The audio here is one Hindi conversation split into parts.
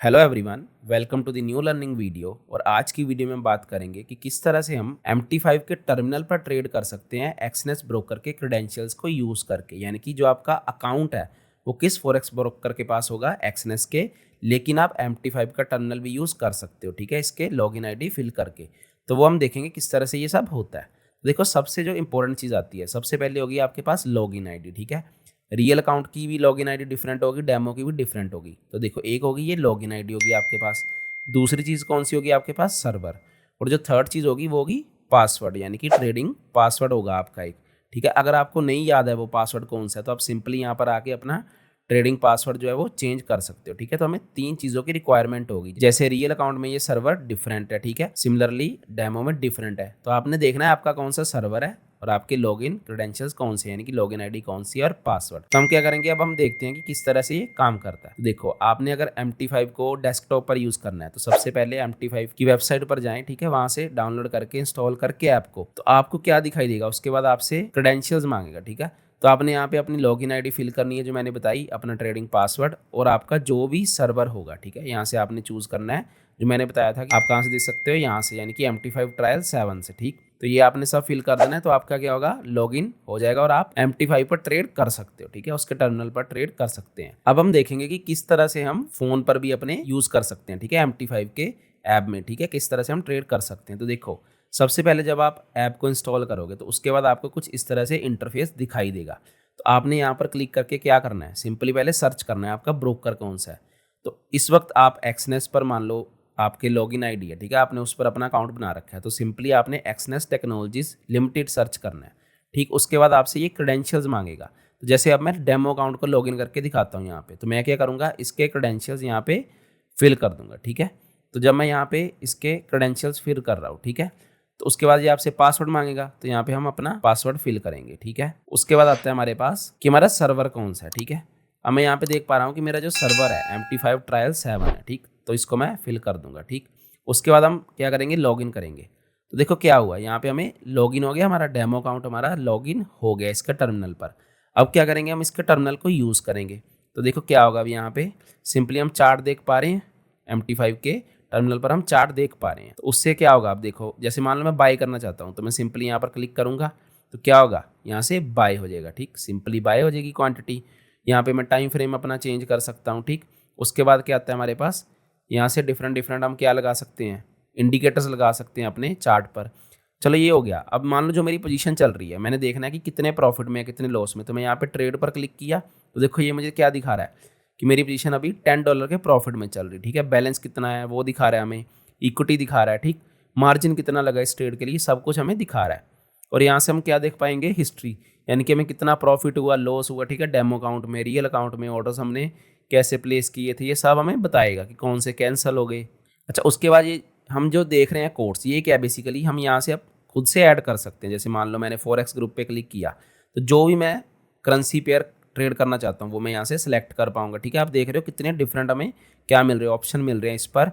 Hello everyone, welcome to the new learning video. और आज की वीडियो में हम बात करेंगे कि किस तरह से हम MT5 के टर्मिनल पर ट्रेड कर सकते हैं एक्सनेस ब्रोकर के क्रेडेंशियल्स को यूज़ करके। यानी कि जो आपका अकाउंट है वो किस फॉरेक्स ब्रोकर के पास होगा, एक्सनेस के, लेकिन आप MT5 का टर्मिनल भी यूज़ कर सकते हो, ठीक है, इसके लॉगिन आईडी फिल करके। तो वो हम देखेंगे किस तरह से ये सब होता है। देखो, सबसे जो इंपॉर्टेंट चीज़ आती है, सबसे पहले होगी आपके पास लॉगिन आईडी, ठीक है। रियल अकाउंट की भी लॉगिन आईडी डिफरेंट होगी, डेमो की भी डिफरेंट होगी। तो देखो, एक होगी ये लॉगिन आईडी होगी आपके पास। दूसरी चीज़ कौन सी होगी आपके पास? सर्वर। और जो थर्ड चीज़ होगी वो होगी पासवर्ड, यानी कि ट्रेडिंग पासवर्ड होगा आपका एक, ठीक है। अगर आपको नहीं याद है वो पासवर्ड कौन सा है तो आप सिंपली यहाँ पर आके अपना ट्रेडिंग पासवर्ड जो है वो चेंज कर सकते हो, ठीक है। तो हमें तीन चीज़ों की रिक्वायरमेंट होगी। जैसे रियल अकाउंट में ये सर्वर डिफरेंट है, ठीक है, सिमिलरली डेमो में डिफरेंट है। तो आपने देखना है आपका कौन सा सर्वर है और आपके लॉगिन क्रेडेंशियल्स कौन से, यानी कि लॉगिन आईडी कौन सी है और पासवर्ड। तो हम क्या करेंगे, अब हम देखते हैं कि किस तरह से ये काम करता है। देखो, आपने अगर MT5 को डेस्कटॉप पर यूज करना है तो सबसे पहले MT5 की वेबसाइट पर जाएं, ठीक है, वहां से डाउनलोड करके इंस्टॉल करके ऐप को, तो आपको क्या दिखाई देगा, उसके बाद आपसे क्रेडेंशियल्स मांगेगा, ठीक है। तो आपने यहाँ पे अपनी लॉगिन आईडी फिल करनी है जो मैंने बताई, अपना ट्रेडिंग पासवर्ड और आपका जो भी सर्वर होगा, ठीक है, यहाँ से आपने चूज करना है। जो मैंने बताया था कि आप कहाँ से देख सकते हो, यहाँ से, यानी कि MT5 ट्रायल 7 से, ठीक। तो ये आपने सब फिल कर देना है, तो आपका क्या होगा, लॉगिन हो जाएगा और आप MT5 पर ट्रेड कर सकते हो, ठीक है, उसके टर्मिनल पर ट्रेड कर सकते हैं। अब हम देखेंगे कि किस तरह से हम फोन पर भी अपने यूज कर सकते हैं, ठीक है, MT5 के ऐप में, ठीक है, किस तरह से हम ट्रेड कर सकते हैं। तो देखो, सबसे पहले जब आप ऐप को इंस्टॉल करोगे तो उसके बाद आपको कुछ इस तरह से इंटरफेस दिखाई देगा। तो आपने यहाँ पर क्लिक करके क्या करना है, सिंपली पहले सर्च करना है आपका ब्रोकर कौन सा है। तो इस वक्त आप एक्सनेस पर, मान लो आपके लॉगिन आईडी है, ठीक है, आपने उस पर अपना अकाउंट बना रखा है, तो सिंपली आपने एक्सनेस टेक्नोलॉजीज लिमिटेड सर्च करना है, ठीक। उसके बाद आपसे ये क्रेडेंशियल्स मांगेगा। तो जैसे अब मैं डेमो अकाउंट को लॉगिन करके दिखाता हूँ यहाँ पे, तो मैं क्या करूँगा, इसके क्रेडेंशियल्स यहाँ पे फिल कर दूंगा, ठीक है। तो जब मैं यहाँ पे इसके क्रेडेंशियल्स फिल कर रहा हूँ, ठीक है, तो उसके बाद ये आपसे पासवर्ड मांगेगा, तो यहाँ पे हम अपना पासवर्ड फिल करेंगे, ठीक है। उसके बाद आता है हमारे पास कि हमारा सर्वर कौन सा है, ठीक है। अब मैं यहाँ पे देख पा रहा हूँ कि मेरा जो सर्वर है MT5 ट्रायल 7 है, ठीक। तो इसको मैं फिल कर दूंगा, ठीक। उसके बाद हम क्या करेंगे, लॉगिन करेंगे। तो देखो क्या हुआ, यहाँ पे हमें लॉगिन हो गया, हमारा डेमो अकाउंट हमारा लॉगिन हो गया इसके टर्मिनल पर। अब क्या करेंगे, हम इसके टर्मिनल को यूज़ करेंगे। तो देखो क्या होगा, अब यहाँ पे सिंपली हम चार्ट देख पा रहे हैं, MT5 के टर्मिनल पर हम चार्ट देख पा रहे हैं। तो उससे क्या होगा, आप देखो, जैसे मान लो मैं बाय करना चाहता हूँ तो मैं सिंपली यहाँ पर क्लिक करूँगा, तो क्या होगा, यहाँ से बाय हो जाएगा, ठीक, सिंपली बाय हो जाएगी क्वांटिटी। यहाँ पे मैं टाइम फ्रेम अपना चेंज कर सकता हूँ, ठीक। उसके बाद क्या आता है हमारे पास, यहाँ से डिफरेंट डिफरेंट हम क्या लगा सकते हैं, इंडिकेटर्स लगा सकते हैं अपने चार्ट पर। चलो ये हो गया। अब मान लो जो मेरी पोजीशन चल रही है, मैंने देखना है कि कितने प्रॉफिट में है कितने लॉस में, तो मैं यहाँ पे ट्रेड पर क्लिक किया, तो देखो ये मुझे क्या दिखा रहा है कि मेरी पोजीशन अभी $10 के प्रॉफिट में चल रही, ठीक है। बैलेंस कितना है वो दिखा रहा है हमें, इक्विटी दिखा रहा है, ठीक, मार्जिन कितना लगा इस ट्रेड के लिए, सब कुछ हमें दिखा रहा है। और यहाँ से हम क्या देख पाएंगे, हिस्ट्री, यानी कि हमें कितना प्रॉफिट हुआ, लॉस हुआ, ठीक है, डेमो अकाउंट में, रियल अकाउंट में, ऑर्डर्स हमने कैसे प्लेस किए थे, ये सब हमें बताएगा कि कौन से कैंसिल हो गए। अच्छा, उसके बाद ये हम जो देख रहे हैं कोर्स, ये क्या बेसिकली हम यहाँ से अब खुद से ऐड कर सकते हैं। जैसे मान लो मैंने फॉरेक्स ग्रुप पे क्लिक किया, तो जो भी मैं करेंसी पेयर ट्रेड करना चाहता हूँ वो मैं यहाँ से सिलेक्ट कर पाऊंगा, ठीक है। आप देख रहे हो कितने डिफरेंट हमें क्या मिल रहे हैं, ऑप्शन मिल रहे हैं इस पर।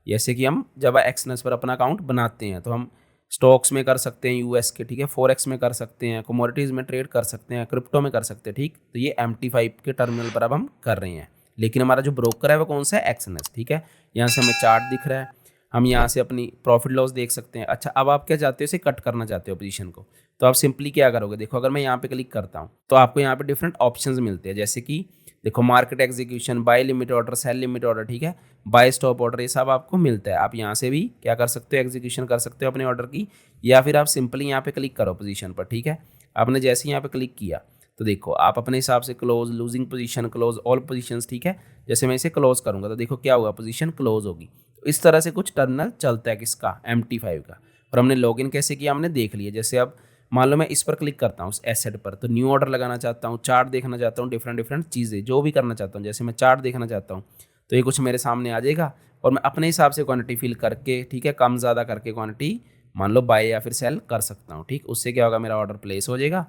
जैसे कि हम जब एक्सनेस पर अपना अकाउंट बनाते हैं तो हम स्टॉक्स में कर सकते हैं US के, ठीक है, फॉरेक्स में कर सकते हैं, कमोडिटीज़ में ट्रेड कर सकते हैं, क्रिप्टो में कर सकते हैं, ठीक। तो ये MT5 के टर्मिनल पर अब हम कर रहे हैं, लेकिन हमारा जो ब्रोकर है वो कौन सा है, एक्सनेस, ठीक है। यहाँ से हमें चार्ट दिख रहा है, हम यहाँ से अपनी प्रॉफिट लॉस देख सकते हैं। अच्छा, अब आप क्या चाहते हो, इसे कट करना चाहते हो पोजीशन को, तो आप सिंपली क्या करोगे, देखो अगर मैं यहाँ पे क्लिक करता हूँ तो आपको यहाँ पे डिफरेंट ऑप्शंस मिलते हैं। जैसे कि देखो, market execution, buy limit order, sell limit order, ठीक है, बाय स्टॉप ऑर्डर, ये सब आपको मिलता है। आप यहाँ से भी क्या कर सकते हो, एग्जीक्यूशन कर सकते हो अपने ऑर्डर की, या फिर आप सिंपली यहाँ पे क्लिक करो पोजीशन पर, ठीक है। आपने जैसे ही यहाँ पे क्लिक किया तो देखो आप अपने हिसाब से close, losing position, close all positions, ठीक है। जैसे मैं इसे क्लोज करूँगा तो देखो क्या होगा, पोजीशन क्लोज होगी। तो इस तरह से कुछ टर्मिनल चलता है किसका, MT5 का। और हमने लॉगिन कैसे किया हमने देख लिया। जैसे अब मान लो मैं इस पर क्लिक करता हूँ, उस एसेट पर, तो न्यू ऑर्डर लगाना चाहता हूँ, चार्ट देखना चाहता हूँ, डिफरेंट डिफरेंट चीज़ें जो भी करना चाहता हूँ, जैसे मैं चार्ट देखना चाहता हूँ तो ये कुछ मेरे सामने आ जाएगा और मैं अपने हिसाब से क्वांटिटी फिल करके, ठीक है, कम ज़्यादा करके क्वांटिटी मान लो बाय या फिर सेल कर सकता हूँ, ठीक। उससे क्या होगा, मेरा ऑर्डर प्लेस हो जाएगा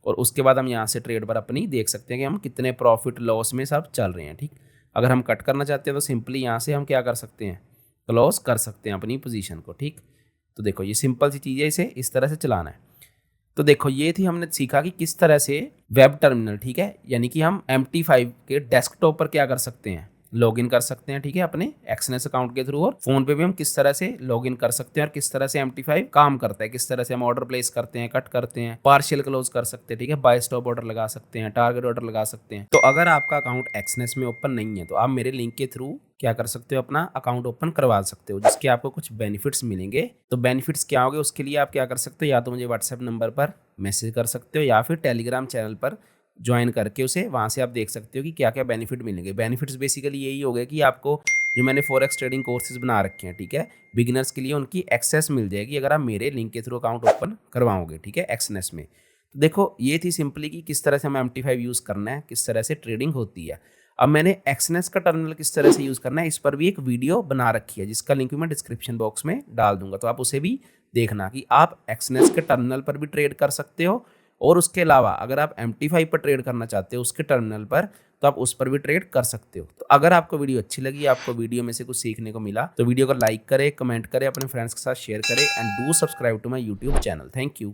और उसके बाद हम यहाँ से ट्रेड पर अपनी देख सकते हैं कि हम कितने प्रॉफिट लॉस में सब चल रहे हैं, ठीक। अगर हम कट करना चाहते हैं तो सिंपली यहाँ से हम क्या कर सकते हैं, क्लोज कर सकते हैं अपनी पोजीशन को, ठीक। तो देखो ये सिंपल सी चीज़ है, इसे इस तरह से चलाना है। तो देखो ये थी, हमने सीखा कि किस तरह से वेब टर्मिनल, ठीक है, यानी कि हम MT5 के डेस्कटॉप पर क्या कर सकते हैं, लॉगिन कर सकते हैं, ठीक है, अपने एक्सनेस अकाउंट के थ्रू। और फोन पे भी हम किस तरह से लॉगिन कर सकते हैं और किस तरह से MT5 काम करता है, किस तरह से हम ऑर्डर प्लेस करते हैं, कट करते हैं, पार्शियल क्लोज कर सकते हैं, ठीक है, बाय स्टॉप ऑर्डर लगा सकते हैं, टारगेट ऑर्डर लगा सकते हैं। तो अगर आपका अकाउंट एक्सनेस में ओपन नहीं है तो आप मेरे लिंक के थ्रू क्या कर सकते हो, अपना अकाउंट ओपन करवा सकते हो, जिसके आपको कुछ बेनिफिट्स मिलेंगे। तो बेनिफिट्स क्या होंगे उसके लिए आप क्या कर सकते हो, या तो मुझे व्हाट्सएप नंबर पर मैसेज कर सकते हो या फिर टेलीग्राम चैनल पर ज्वाइन करके उसे वहाँ से आप देख सकते हो कि क्या क्या बेनिफिट मिलेंगे। बेनिफिट्स बेसिकली यही हो गए कि आपको जो मैंने फॉरेक्स ट्रेडिंग कोर्सेज बना रखे हैं, ठीक है, बिगिनर्स के लिए, उनकी एक्सेस मिल जाएगी अगर आप मेरे लिंक के थ्रू अकाउंट ओपन करवाओगे, ठीक है, एक्सनेस में। तो देखो ये थी सिंपली कि किस तरह से हमें MT5 यूज़ करना है, किस तरह से ट्रेडिंग होती है। अब मैंने एक्सनेस का टर्मिनल किस तरह से यूज़ करना है इस पर भी एक वीडियो बना रखी है, जिसका लिंक भी मैं डिस्क्रिप्शन बॉक्स में डाल दूंगा। तो आप उसे भी देखना कि आप एक्सनेस के टर्मिनल पर भी ट्रेड कर सकते हो, और उसके अलावा अगर आप MT5 पर ट्रेड करना चाहते हो उसके टर्मिनल पर, तो आप उस पर भी ट्रेड कर सकते हो। तो अगर आपको वीडियो अच्छी लगी, आपको वीडियो में से कुछ सीखने को मिला, तो वीडियो को लाइक करें, कमेंट करें, अपने फ्रेंड्स के साथ शेयर करें and do subscribe to my YouTube channel. Thank you.